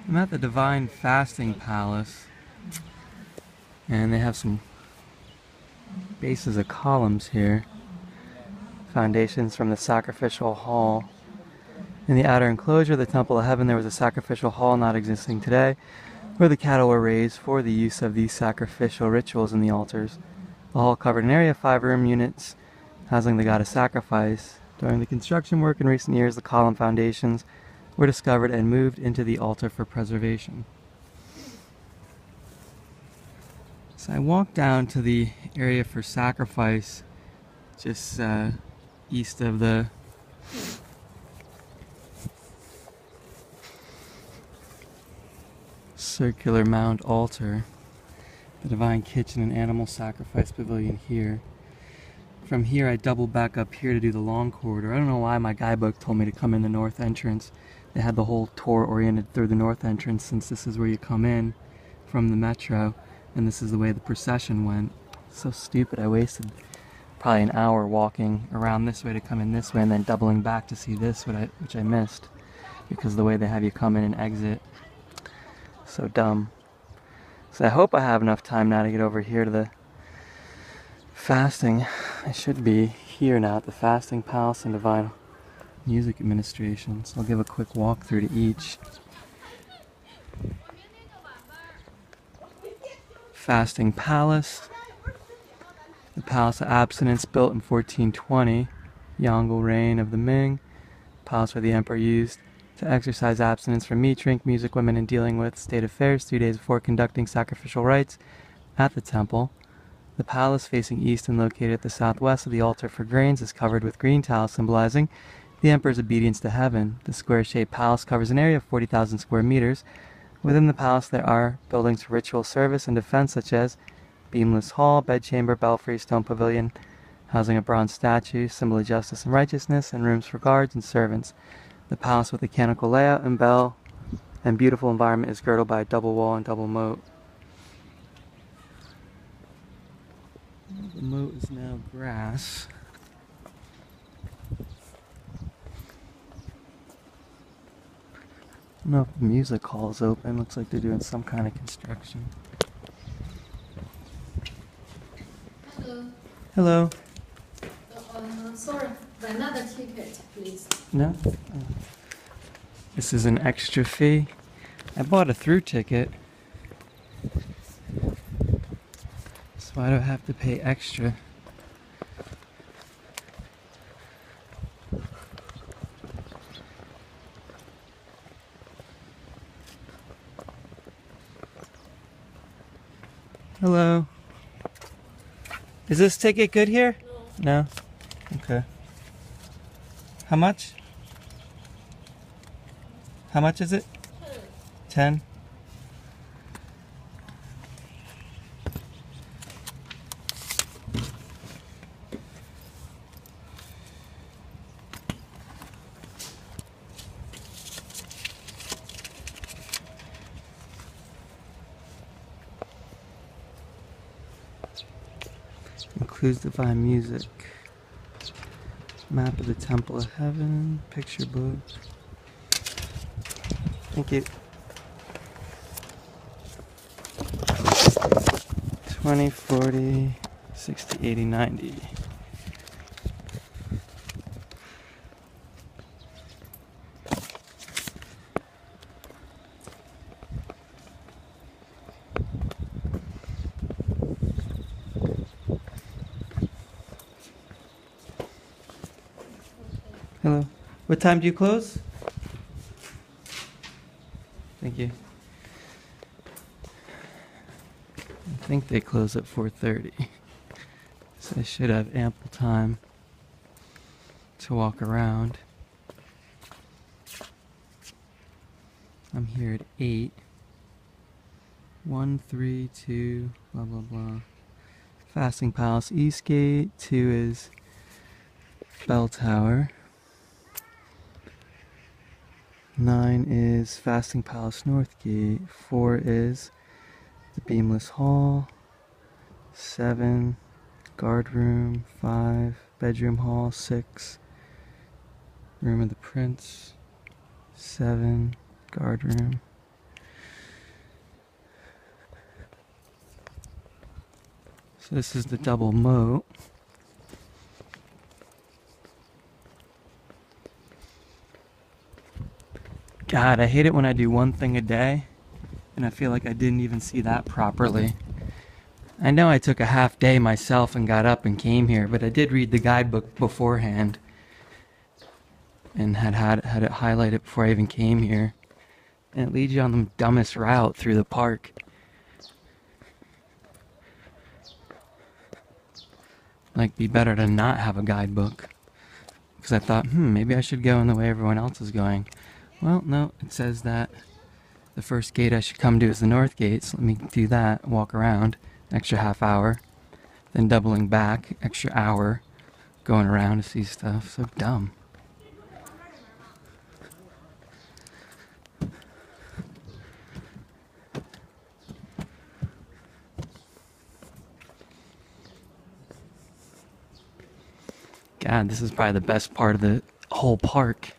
I'm at the Divine Fasting Palace, and they have some bases of columns here. Foundations from the sacrificial hall. In the outer enclosure of the Temple of Heaven, there was a sacrificial hall not existing today, where the cattle were raised for the use of these sacrificial rituals in the altars. The hall covered an area of 5 room units, housing the goddess sacrifice. During the construction work in recent years, the column foundations were discovered and moved into the altar for preservation. So I walked down to the area for sacrifice, just east of the circular mound altar, the Divine Kitchen and Animal Sacrifice Pavilion here. From here I doubled back up here to do the long corridor. I don't know why my guidebook told me to come in the north entrance. They had the whole tour oriented through the north entrance, since this is where you come in from the metro, and this is the way the procession went. So stupid. I wasted probably an hour walking around this way to come in this way, and then doubling back to see this, which I missed because of the way they have you come in and exit. So dumb. So I hope I have enough time now to get over here to the fasting. I should be here now at the Fasting Palace and Divine Music Administration. So I'll give a quick walkthrough to each. Fasting Palace. The Palace of Abstinence, built in 1420, Yongle reign of the Ming. Palace where the emperor used to exercise abstinence from meat, drink, music, women, and dealing with state affairs 3 days before conducting sacrificial rites at the temple. The palace, facing east and located at the southwest of the altar for grains, is covered with green tiles symbolizing the emperor's obedience to heaven. The square-shaped palace covers an area of 40,000 square meters. Within the palace there are buildings for ritual service and defense, such as beamless hall, bedchamber, belfry, stone pavilion housing a bronze statue, symbol of justice and righteousness, and rooms for guards and servants. The palace, with mechanical layout and bell and beautiful environment, is girdled by a double wall and double moat. The moat is now grass. I don't know if the music hall is open. Looks like they're doing some kind of construction. Hello. Hello. Sorry, another ticket, please. No? Oh. This is an extra fee. I bought a through ticket. So why do I have to pay extra? Hello. Is this ticket good here? No. No? Okay. How much? How much is it? 10. Includes divine music. Map of the Temple of Heaven, picture book. Thank you. 20, 40, 60, 80, 90. Hello. What time do you close? Thank you. I think they close at 4:30. So I should have ample time to walk around. I'm here at 8. 1, 3, 2, blah blah blah. Fasting Palace East Gate. 2 is Bell Tower. 9 is Fasting Palace North Gate. 4 is the Beamless Hall. 7, Guard Room. 5, Bedroom Hall. 6, Room of the Prince. 7, Guard Room. So this is the double moat. God, I hate it when I do one thing a day and I feel like I didn't even see that properly. I know I took a half day myself and got up and came here, but I did read the guidebook beforehand and had it highlighted before I even came here. And it leads you on the dumbest route through the park. Like, be better to not have a guidebook. Because I thought, maybe I should go in the way everyone else is going. Well, no, it says that the first gate I should come to is the north gate, so let me do that, walk around, extra half hour. Then doubling back, extra hour, going around to see stuff. So dumb. God, this is probably the best part of the whole park.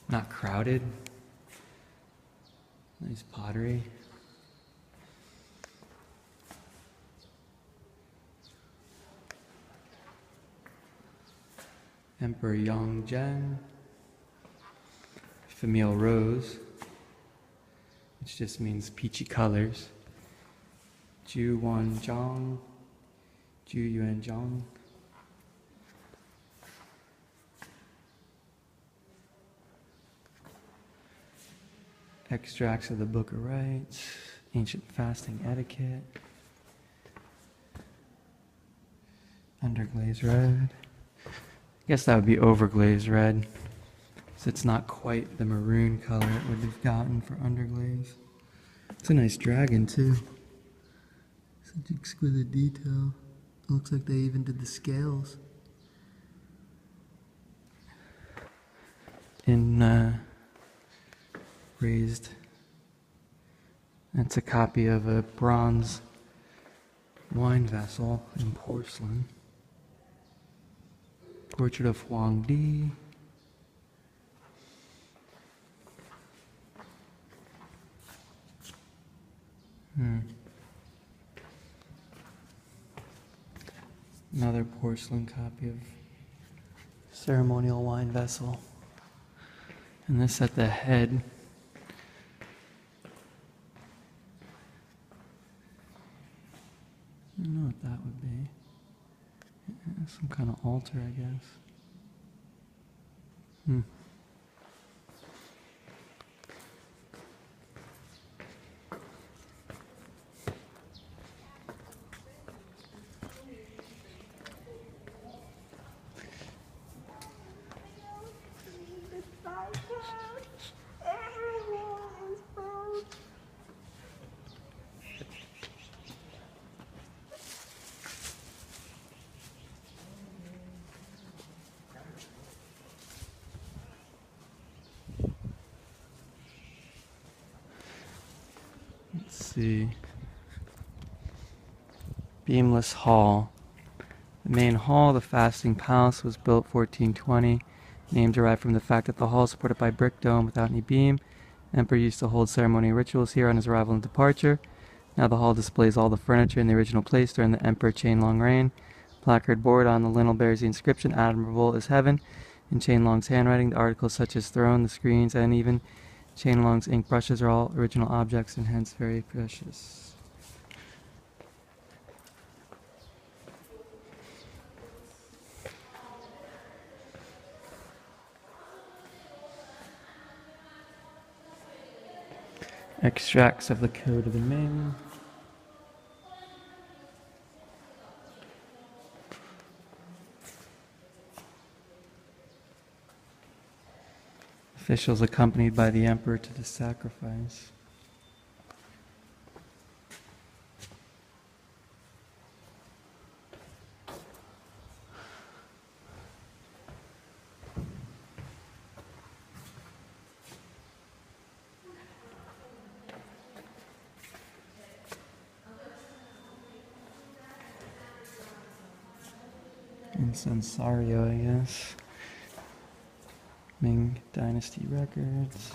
Not crowded. Nice pottery. Emperor Yongzheng. Famille Rose, which just means peachy colors. Ju Wanzhong. Ju Yuanzhong. Extracts of the Book of Rites, ancient fasting etiquette, underglaze red. I guess that would be overglaze red, so it's not quite the maroon color it would have gotten for underglaze. It's a nice dragon too. Such exquisite detail. It looks like they even did the scales in raised. That's a copy of a bronze wine vessel in porcelain. Portrait of Huang Di. Another porcelain copy of ceremonial wine vessel. And this at the head. I don't know what that would be. Yeah, some kind of altar, I guess. Let's see. Beamless Hall. The main hall of the fasting palace was built 1420. Name derived from the fact that the hall is supported by a brick dome without any beam. The emperor used to hold ceremonial rituals here on his arrival and departure. Now the hall displays all the furniture in the original place during the Emperor Qianlong reign. Placard board on the lintel bears the inscription, "Admirable is heaven." In Qianlong's handwriting, the articles such as throne, the screens, and even Qianlong's ink brushes are all original objects and hence very precious. Extracts of the Code of the Ming. Officials accompanied by the emperor to the sacrifice. Incensario, I guess. Ming Dynasty records.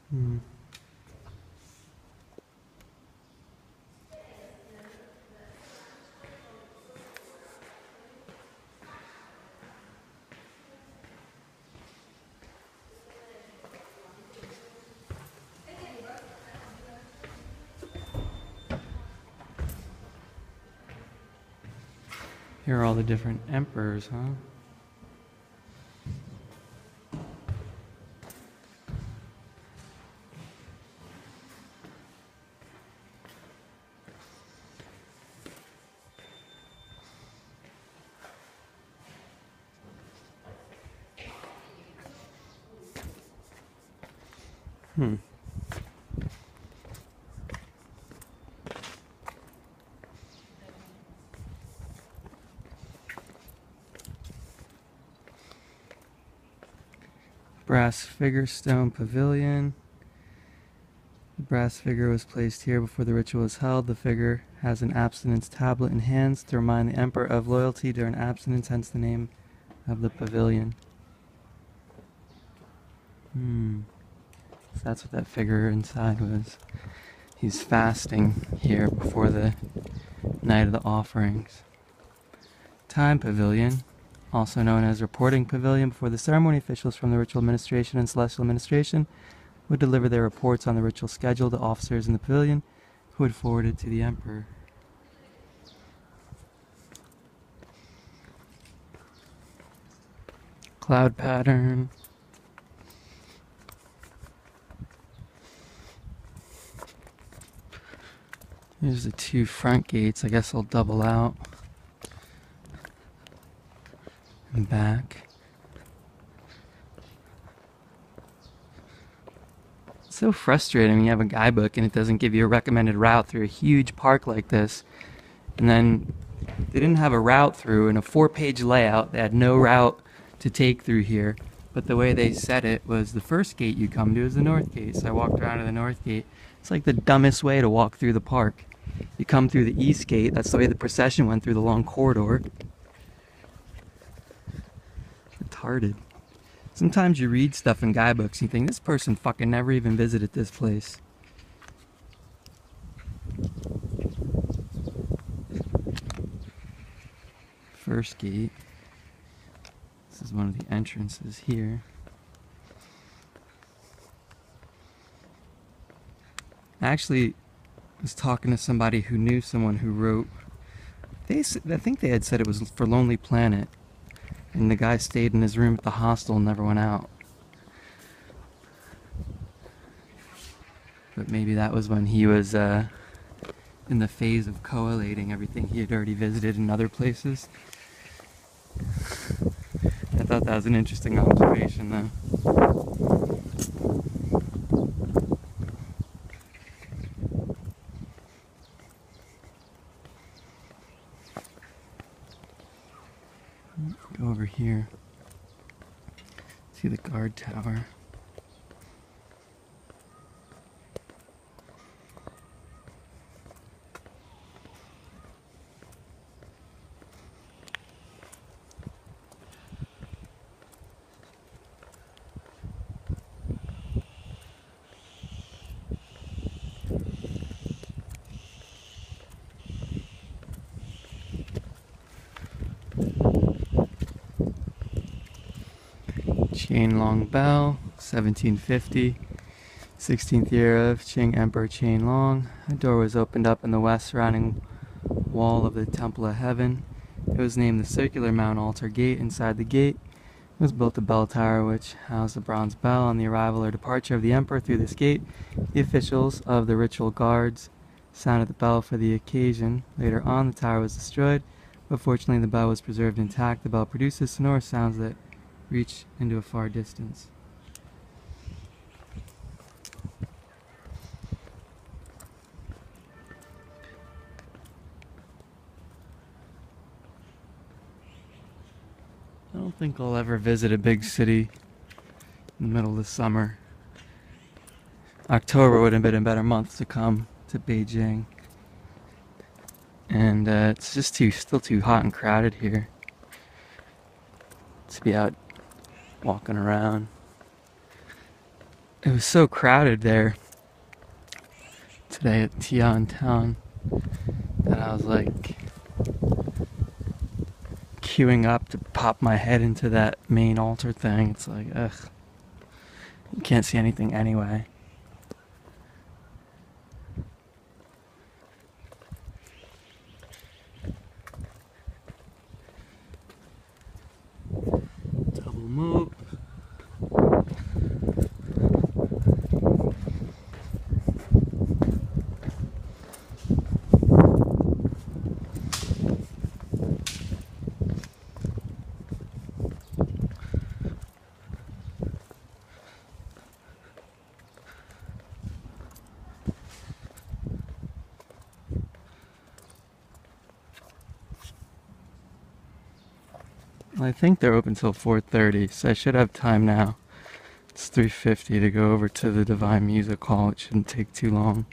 Hmm. Here are all the different emperors, huh? Hmm. Brass figure stone pavilion. The brass figure was placed here before the ritual was held. The figure has an abstinence tablet in hands to remind the emperor of loyalty during abstinence, hence the name of the pavilion. So that's what that figure inside was. He's fasting here before the night of the offerings. Time pavilion, also known as reporting pavilion, before the ceremony officials from the ritual administration and celestial administration would deliver their reports on the ritual schedule to officers in the pavilion, who would forward it to the emperor. Cloud pattern. Here's the two front gates. I guess I'll double out and back. It's so frustrating when you have a guidebook and it doesn't give you a recommended route through a huge park like this. And then they didn't have a route through in a 4-page layout. They had no route to take through here. But the way they said it was the first gate you come to is the north gate. So I walked around to the north gate. It's like the dumbest way to walk through the park. You come through the east gate. That's the way the procession went through the long corridor. Retarded. Sometimes you read stuff in guidebooks and you think, this person fucking never even visited this place. First gate. This is one of the entrances here. I actually was talking to somebody who knew someone who wrote, I think they had said it was for Lonely Planet, and the guy stayed in his room at the hostel and never went out. But maybe that was when he was in the phase of collating everything he had already visited in other places. I thought that was an interesting observation, though. Go over here. See the guard tower. Qian Long Bell, 1750, 16th year of Qing Emperor Qian Long. A door was opened up in the west surrounding wall of the Temple of Heaven. It was named the Circular Mount Altar Gate. Inside the gate was built a bell tower which housed a bronze bell. On the arrival or departure of the emperor through this gate, the officials of the ritual guards sounded the bell for the occasion. Later on, the tower was destroyed, but fortunately the bell was preserved intact. The bell produces sonorous sounds that reach into a far distance. I don't think I'll ever visit a big city in the middle of the summer. October would have been a better month to come to Beijing. And it's just still too hot and crowded here to be out walking around. It was so crowded there today at Tian Tan that I was like queuing up to pop my head into that main altar thing. It's like, ugh, you can't see anything anyway. Double move. I think they're open till 4:30, so I should have time now. It's 3:50 to go over to the Divine Music Hall. It shouldn't take too long.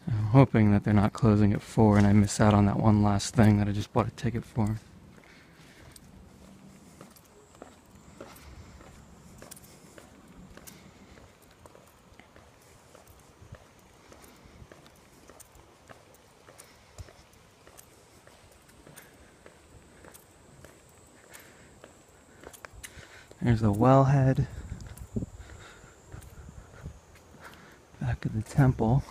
I'm hoping that they're not closing at 4 and I miss out on that one last thing that I just bought a ticket for. There's the wellhead. Back of the temple.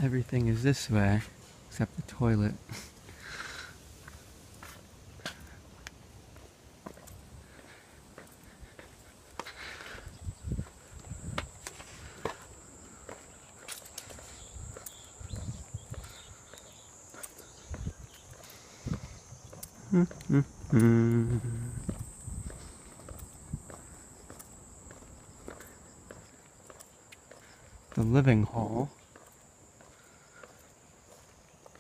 Everything is this way, except the toilet. The living hall.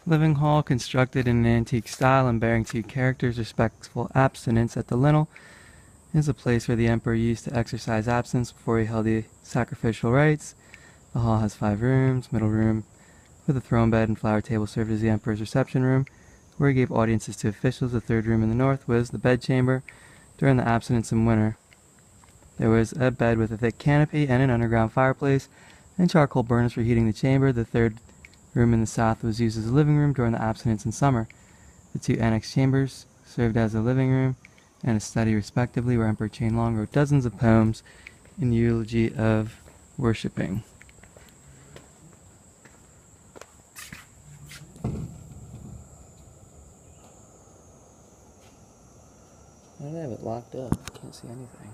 Living hall constructed in an antique style and bearing two characters, respectful abstinence at the lintel, is a place where the emperor used to exercise abstinence before he held the sacrificial rites. The hall has 5 rooms. Middle room with a throne bed and flower table served as the emperor's reception room, where he gave audiences to officials. The third room in the north was the bedchamber during the abstinence in winter. There was a bed with a thick canopy and an underground fireplace and charcoal burners for heating the chamber. The third room in the south was used as a living room during the abstinence in summer. The 2 annex chambers served as a living room and a study respectively, where Emperor Qianlong wrote dozens of poems in eulogy of worshipping. Why do they have it locked up? I can't see anything.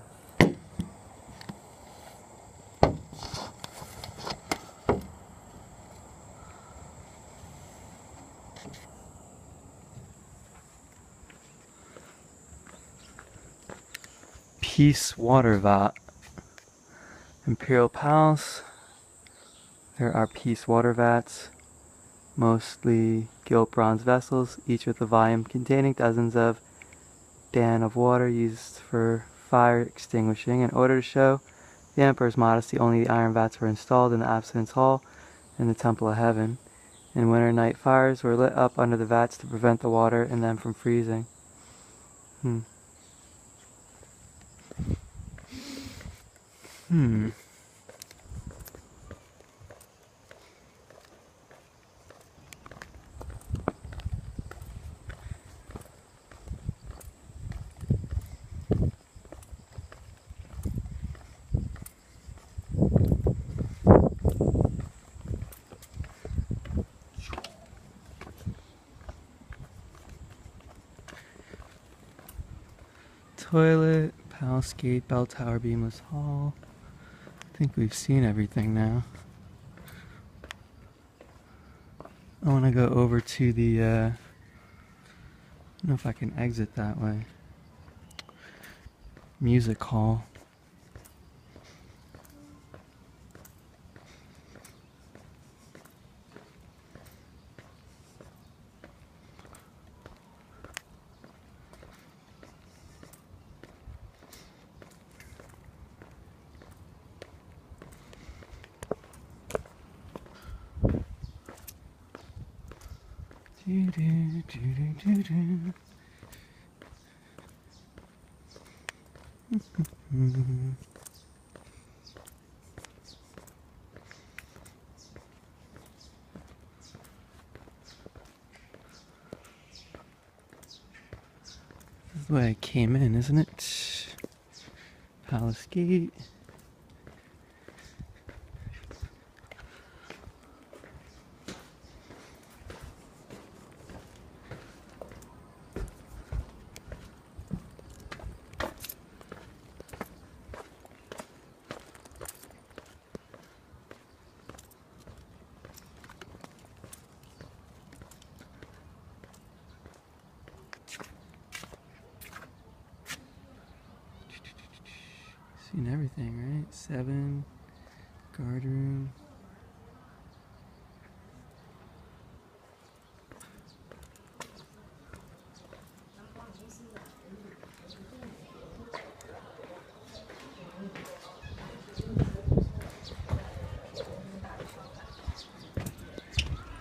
Peace water vat. Imperial Palace. There are peace water vats, mostly gilt bronze vessels, each with a volume containing dozens of dan of water used for fire extinguishing. In order to show the emperor's modesty, only the iron vats were installed in the abstinence hall in the Temple of Heaven. In winter, night fires were lit up under the vats to prevent the water in them from freezing. Toilet, palace gate, bell tower, beamless hall. I think we've seen everything now. I want to go over to the, I don't know if I can exit that way. Music hall. Do, do, do, do, do, do. This is the way I came in, isn't it? Palace Gate. Seen everything, right? 7, guard room.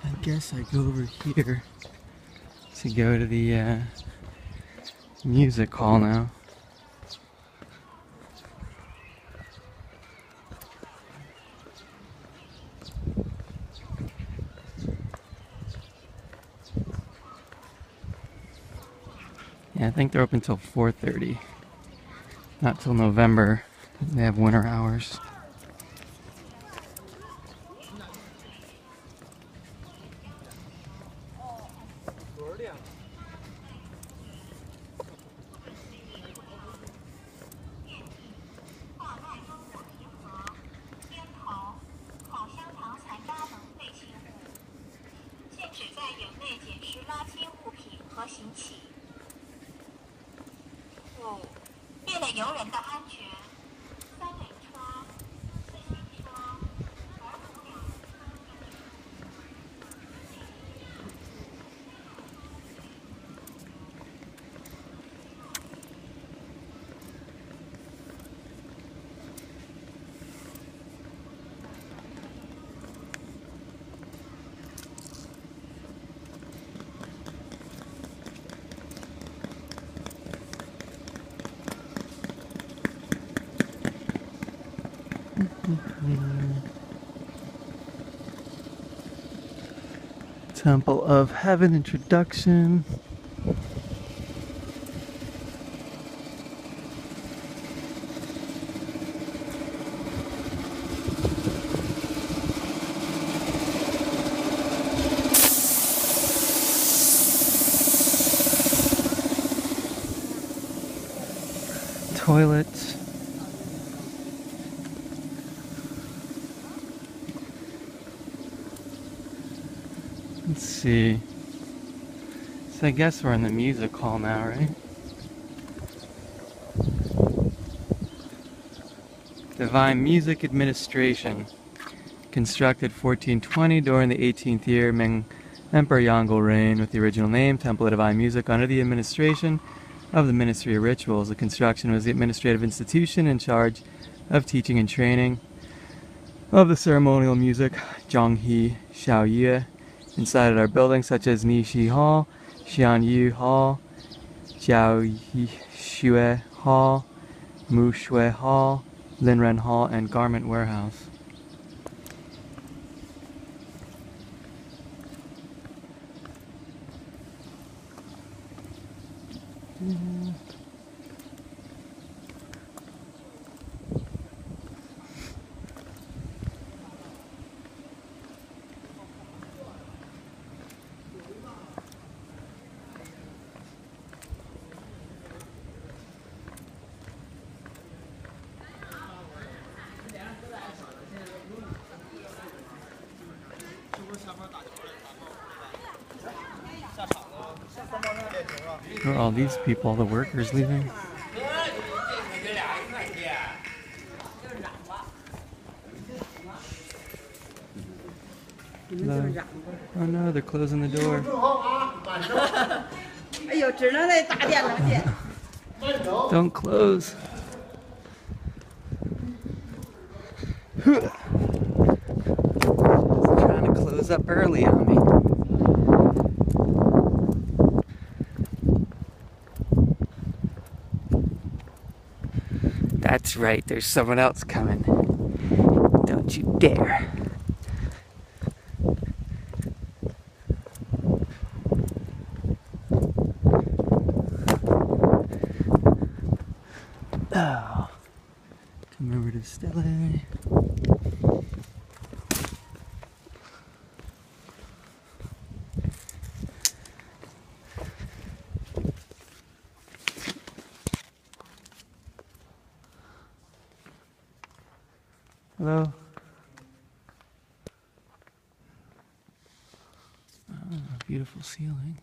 I guess I go over here to go to the music hall now. Yeah, I think they're open till 4:30. Not till November. They have winter hours. Temple of Heaven introduction. Toilets. Let's see. So I guess we're in the music hall now, right? Divine Music Administration. Constructed 1420 during the 18th year Ming Emperor Yongle reign, with the original name Temple of Divine Music, under the administration of the Ministry of Rituals. The construction was the administrative institution in charge of teaching and training of the ceremonial music, Zhonghe Xiaoyue, inside our buildings such as Nishi Hall, Xianyu Hall, Jiaoyue Hall, Mushui Hall, Linren Hall, and Garment Warehouse. Where are all these people, all the workers leaving? Hello. Oh no, they're closing the door. Don't close. Trying to close up early on me. That's right, there's someone else coming. Don't you dare. Oh, commemorative stele. Hello. Oh, beautiful ceiling.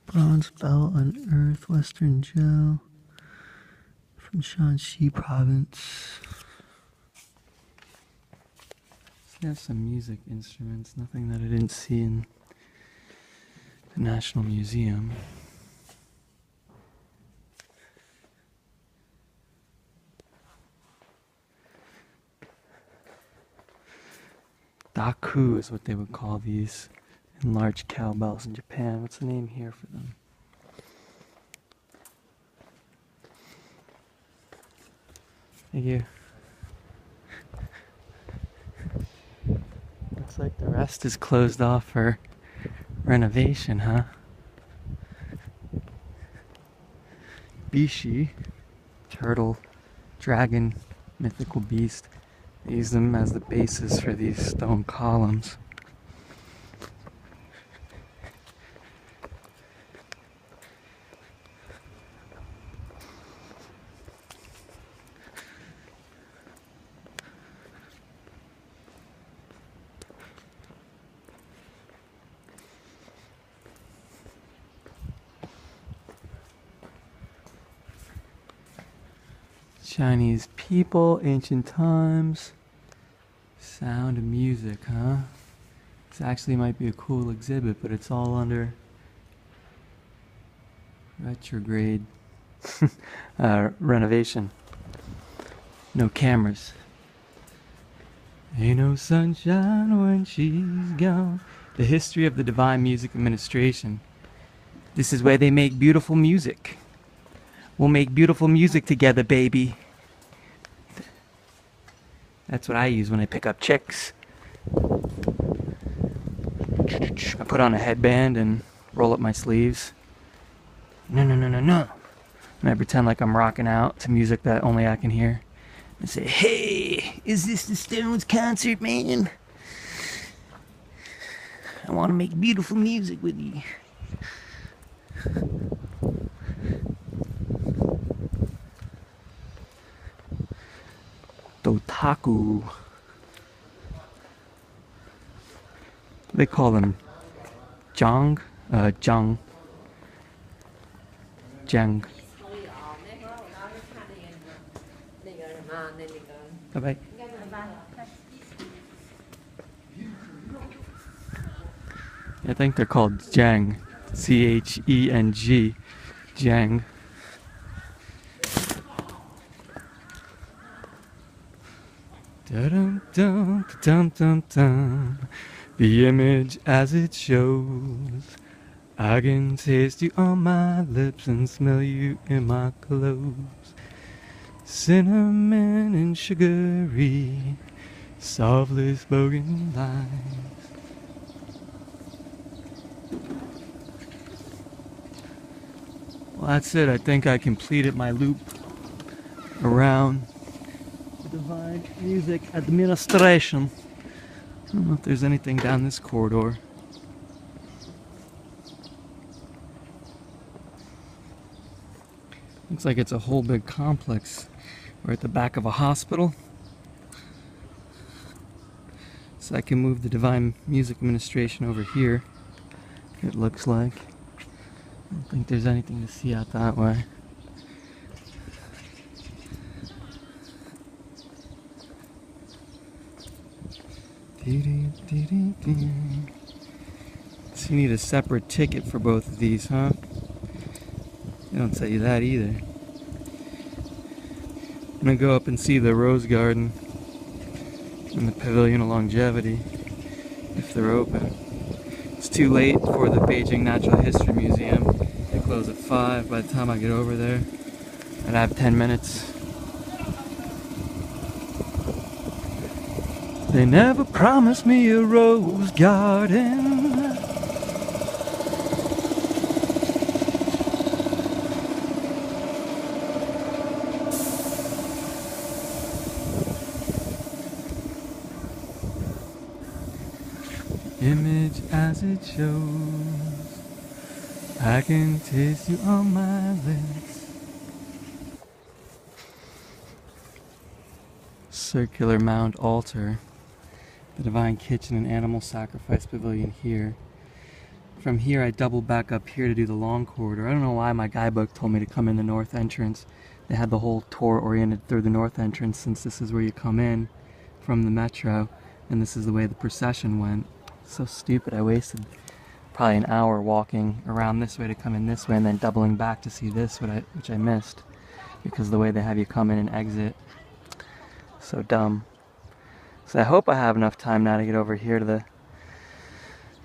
Bronze bell unearthed, Western gel from Shanxi province. They have some music instruments, nothing that I didn't see in the National Museum. Daku is what they would call these in large cowbells in Japan. What's the name here for them? Thank you. Looks like the rest is closed off for renovation, huh? Bishi, turtle, dragon, mythical beast. They use them as the basis for these stone columns. Chinese people, ancient times, sound and music, huh? This actually might be a cool exhibit, but it's all under retrograde renovation. No cameras. Ain't no sunshine when she's gone. The history of the Divine Music Administration. This is where they make beautiful music. We'll make beautiful music together, baby. That's what I use when I pick up chicks. I put on a headband and roll up my sleeves. No. And I pretend like I'm rocking out to music that only I can hear. And say, hey, is this the Stones concert, man? I want to make beautiful music with you. Dotaku. They call them Jang. Jang. Bye-bye. I think they're called Zheng. C-H-E-N-G. Zheng. Dum-dum-dum-dum-dum. The image as it shows. I can taste you on my lips and smell you in my clothes. Cinnamon and sugary, softly spoken lines. Well, that's it. I think I completed my loop around Divine Music Administration. I don't know if there's anything down this corridor. Looks like it's a whole big complex. We're at the back of a hospital. So I can move the Divine Music Administration over here, it looks like. I don't think there's anything to see out that way. So you need a separate ticket for both of these, huh? They don't tell you that either. I'm gonna go up and see the Rose Garden and the Pavilion of Longevity, if they're open. It's too late for the Beijing Natural History Museum. They close at 5. By the time I get over there, I'd have 10 minutes. They never promised me a rose garden. Image as it shows, I can taste you on my lips. Circular mound altar, the Divine Kitchen and Animal Sacrifice Pavilion here. From here I double back up here to do the long corridor. I don't know why my guidebook told me to come in the north entrance. They had the whole tour oriented through the north entrance, since this is where you come in from the metro, and this is the way the procession went. So stupid. I wasted probably an hour walking around this way to come in this way, and then doubling back to see this, which I missed because of the way they have you come in and exit. So dumb. So I hope I have enough time now to get over here to the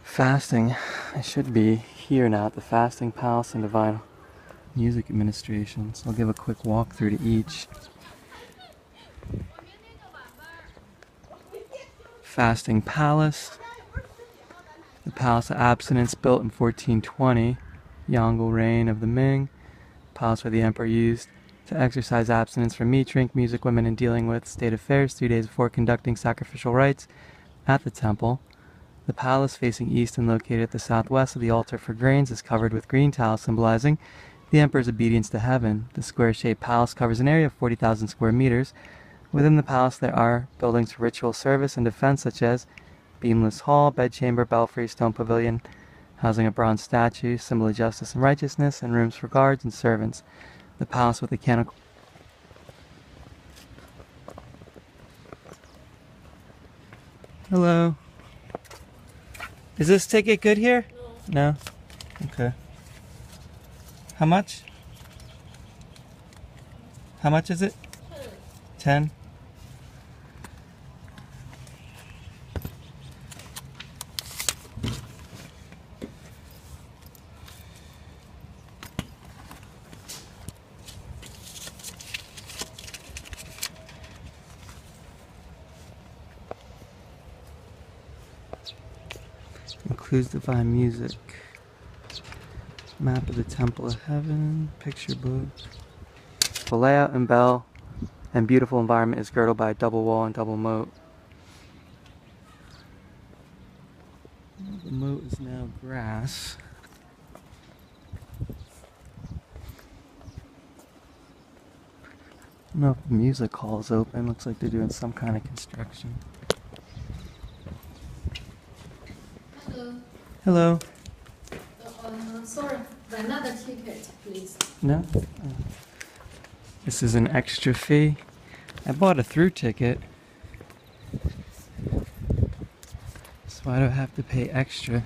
fasting. I should be here now at the Fasting Palace and Divine Music Administration. So I'll give a quick walkthrough to each. Fasting Palace. The Palace of Abstinence, built in 1420, Yongle reign of the Ming. Palace where the emperor used to exercise abstinence from meat, drink, music, women, and dealing with state affairs 3 days before conducting sacrificial rites at the temple. The palace, facing east and located at the southwest of the altar for grains, is covered with green tiles symbolizing the emperor's obedience to heaven. The square-shaped palace covers an area of 40,000 square meters. Within the palace there are buildings for ritual service and defense, such as beamless hall, bedchamber, belfry, stone pavilion, housing a bronze statue, symbol of justice and righteousness, and rooms for guards and servants. The palace with the canonical... Hello. Is this ticket good here? No. Okay. How much? How much is it? 10. Includes divine music, map of the Temple of Heaven, picture book. The layout and bell and beautiful environment is girdled by a double wall and double moat. The moat is now grass. I don't know if the music hall is open. Looks like they're doing some kind of construction. Hello. Sorry, another ticket, please. No? This is an extra fee. I bought a through ticket, so I don't have to pay extra.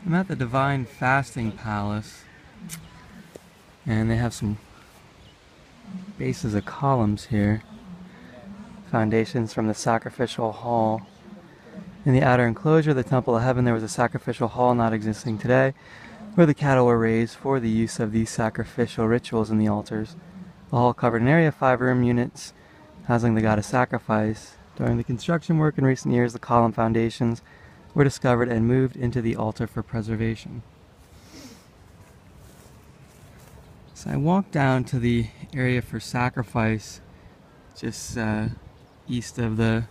I'm at the Divine Fasting Palace, and they have some bases of columns here, foundations from the sacrificial hall. In the outer enclosure of the Temple of Heaven there was a sacrificial hall not existing today, where the cattle were raised for the use of these sacrificial rituals in the altars. The hall covered an area of 5 room units housing the god of sacrifice. During the construction work in recent years, the column foundations were discovered and moved into the altar for preservation. So I walked down to the area for sacrifice, just east of the